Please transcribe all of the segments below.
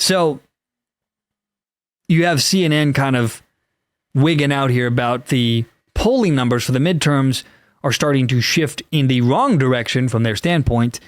So you have CNN kind of wigging out here about the polling numbers for the midterms are starting to shift in the wrong direction from their standpoint.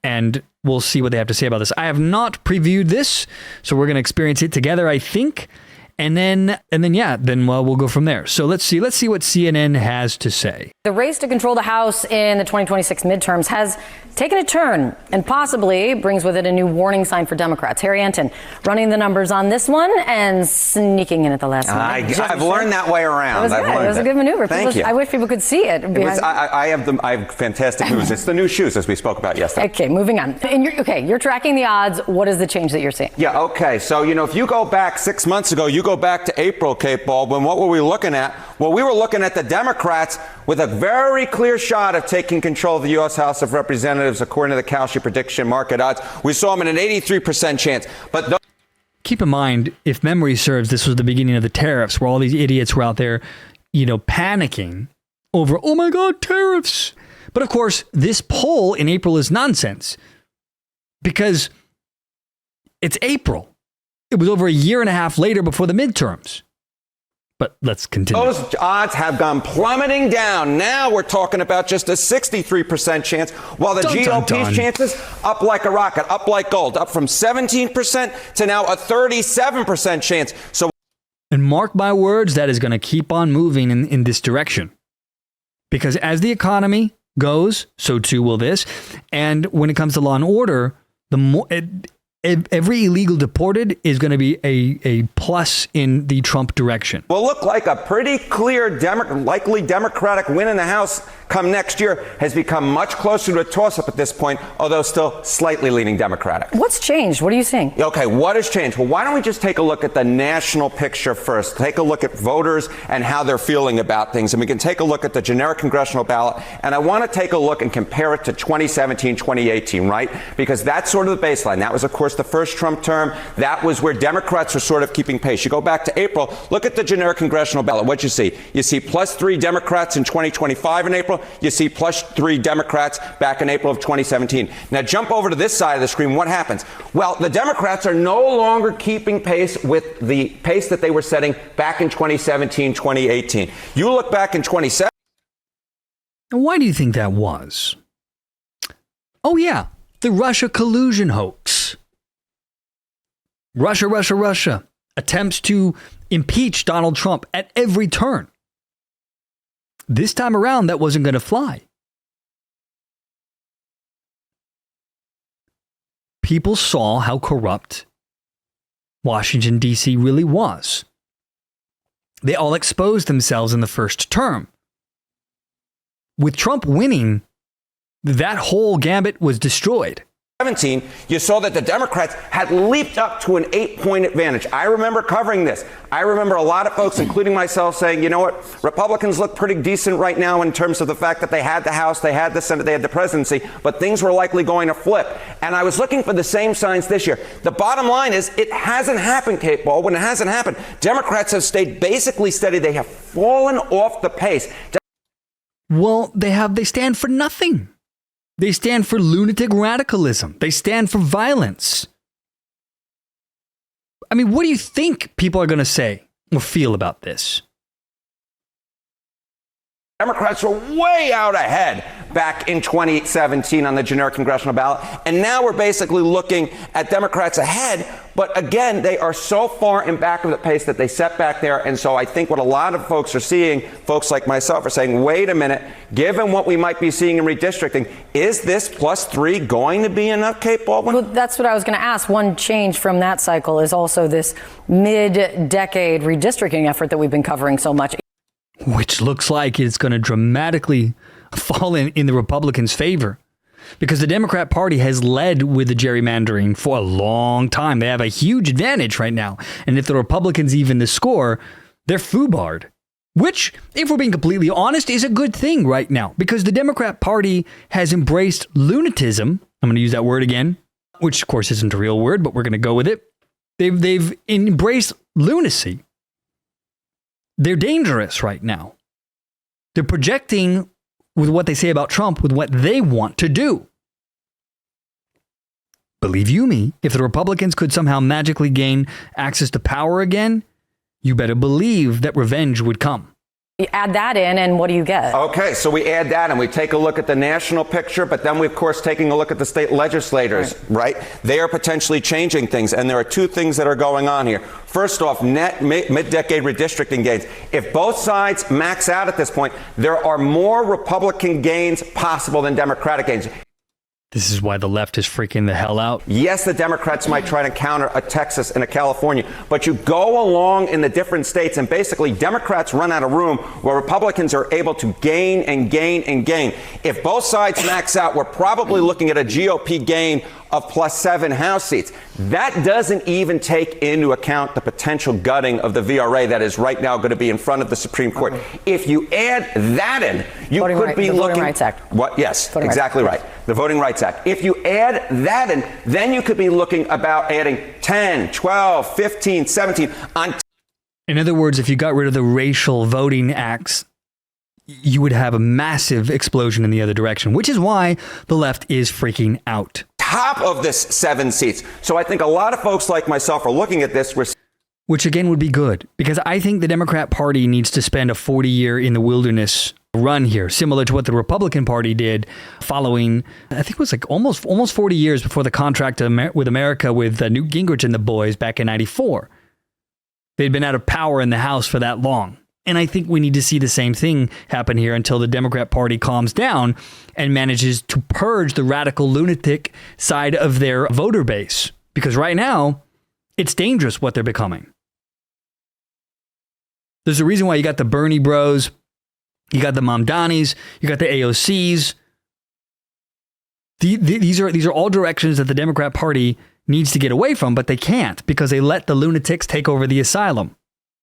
And we'll see what they have to say about this. I have not previewed this, so we're going to experience it together, I think. And then we'll go from there. So let's see what CNN has to say. The race to control the House in the 2026 midterms has taken a turn and possibly brings with it a new warning sign for Democrats. Harry Enten running the numbers on this one and sneaking in at the last minute. I've learned that way around. It was a good maneuver. Thank you. I wish people could see it. I have fantastic news. It's the new shoes, as we spoke about yesterday. Okay, moving on. And you're tracking the odds. What is the change that you're seeing? Yeah, okay. So, if you go back 6 months ago, you go back to April, Kate Baldwin, what were we looking at? Well, we were looking at the Democrats with a very clear shot of taking control of the U.S. House of Representatives, according to the Kalshi prediction market odds. We saw them at an 83% chance. But keep in mind, if memory serves, this was the beginning of the tariffs, where all these idiots were out there, panicking over, oh my God, tariffs. But of course, this poll in April is nonsense because it's April. It was over a year and a half later before the midterms. But let's continue. Those odds have gone plummeting down. Now we're talking about just a 63% chance, while the GOP's chances up like a rocket, up like gold, up from 17% to now a 37% chance. And mark my words, that is going to keep on moving in this direction. Because as the economy goes, so too will this. And when it comes to law and order, the more every illegal deported is going to be a plus in the Trump direction. Will look like a pretty clear likely Democratic win in the House come next year has become much closer to a toss-up at this point, although still slightly leaning Democratic. What's changed? What are you seeing? Okay, what has changed? Well, why don't we just take a look at the national picture first? Take a look at voters and how they're feeling about things. And we can take a look at the generic congressional ballot. And I want to take a look and compare it to 2017, 2018, right? Because that's sort of the baseline. That was, of course, the first Trump term. That was where Democrats were sort of keeping pace. You go back to April, look at the generic congressional ballot. What you see? You see +3 Democrats in 2025 in April. You see +3 Democrats back in April of 2017. Now jump over to this side of the screen. What happens? Well, the Democrats are no longer keeping pace with the pace that they were setting back in 2017, 2018. You look back in 2017. Why do you think that was? Oh, yeah, the Russia collusion hoax. Russia. Attempts to impeach Donald Trump at every turn. This time around, that wasn't going to fly. People saw how corrupt Washington, D.C. really was. They all exposed themselves in the first term. With Trump winning, that whole gambit was destroyed. 17, you saw that the Democrats had leaped up to an 8-point advantage. I remember covering this. I remember a lot of folks, including myself, saying, you know what, Republicans look pretty decent right now in terms of the fact that they had the House, they had the Senate, they had the presidency, but things were likely going to flip. And I was looking for the same signs this year. The bottom line is it hasn't happened, Kate Baldwin. It hasn't happened. Democrats have stayed basically steady. They have fallen off the pace. Well, they stand for nothing. They stand for lunatic radicalism. They stand for violence. I mean, what do you think people are going to say or feel about this? Democrats were way out ahead back in 2017 on the generic congressional ballot. And now we're basically looking at Democrats ahead. But again, they are so far in back of the pace that they set back there. And so I think what a lot of folks are seeing, folks like myself, are saying, wait a minute, given what we might be seeing in redistricting, is this +3 going to be enough, Kate Baldwin? Well, that's what I was going to ask. One change from that cycle is also this mid-decade redistricting effort that we've been covering so much. Which looks like it's going to dramatically fall in the Republicans' favor. Because the Democrat Party has led with the gerrymandering for a long time. They have a huge advantage right now. And if the Republicans even the score, they're foobarred. Which, if we're being completely honest, is a good thing right now. Because the Democrat Party has embraced lunatism. I'm going to use that word again. Which, of course, isn't a real word, but we're going to go with it. They've embraced lunacy. They're dangerous right now. They're projecting with what they say about Trump with what they want to do. believe you me, if the Republicans could somehow magically gain access to power again, you better believe that revenge would come. You add that in, and what do you get? Okay, so we add that and we take a look at the national picture, but then we, of course, taking a look at the state legislators, right? They are potentially changing things, and there are two things that are going on here. First off, net mid-decade redistricting gains. If both sides max out at this point, there are more Republican gains possible than Democratic gains. This is why the left is freaking the hell out. Yes, the Democrats might try to counter a Texas and a California, but you go along in the different states and basically Democrats run out of room where Republicans are able to gain and gain and gain. If both sides max out, we're probably looking at a GOP gain of +7 House seats. That doesn't even take into account the potential gutting of the VRA that is right now going to be in front of the Supreme Court. If you add that in, you could be looking... The Voting Rights Act. What? Yes, exactly right. The Voting Rights Act. If you add that in, then you could be looking about adding 10, 12, 15, 17 on... In other words, if you got rid of the racial voting acts, you would have a massive explosion in the other direction, which is why the left is freaking out. Top of this 7 seats. So I think a lot of folks like myself are looking at this. Which again would be good, because I think the Democrat Party needs to spend a 40-year in the wilderness run here, similar to what the Republican Party did following, I think it was like almost 40 years before the contract with America with Newt Gingrich and the boys back in 94. They'd been out of power in the House for that long. And I think we need to see the same thing happen here until the Democrat Party calms down and manages to purge the radical lunatic side of their voter base. Because right now, it's dangerous what they're becoming. There's a reason why you got the Bernie bros, you got the Mamdanis, you got the AOCs. These are all directions that the Democrat Party needs to get away from, but they can't because they let the lunatics take over the asylum.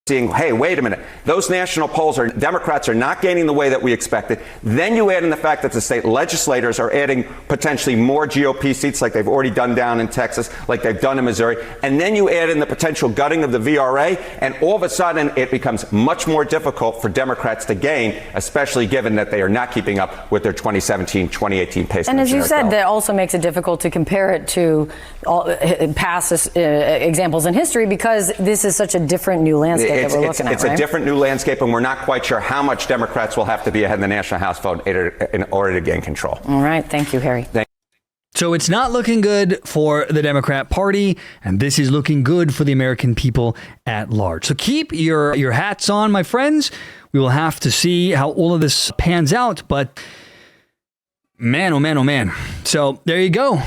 Seeing, hey, wait a minute, those national polls are Democrats are not gaining the way that we expected. Then you add in the fact that the state legislators are adding potentially more GOP seats like they've already done down in Texas, like they've done in Missouri. And then you add in the potential gutting of the VRA, and all of a sudden it becomes much more difficult for Democrats to gain, especially given that they are not keeping up with their 2017, 2018 pace. And as you said, that also makes it difficult to compare it to past examples in history because this is such a different new landscape. It's a different new landscape, and we're not quite sure how much Democrats will have to be ahead in the National House vote in order to gain control. All right. Thank you, Harry. So it's not looking good for the Democrat Party, and this is looking good for the American people at large. So keep your hats on, my friends. We will have to see how all of this pans out, but man, oh man, oh man. So there you go.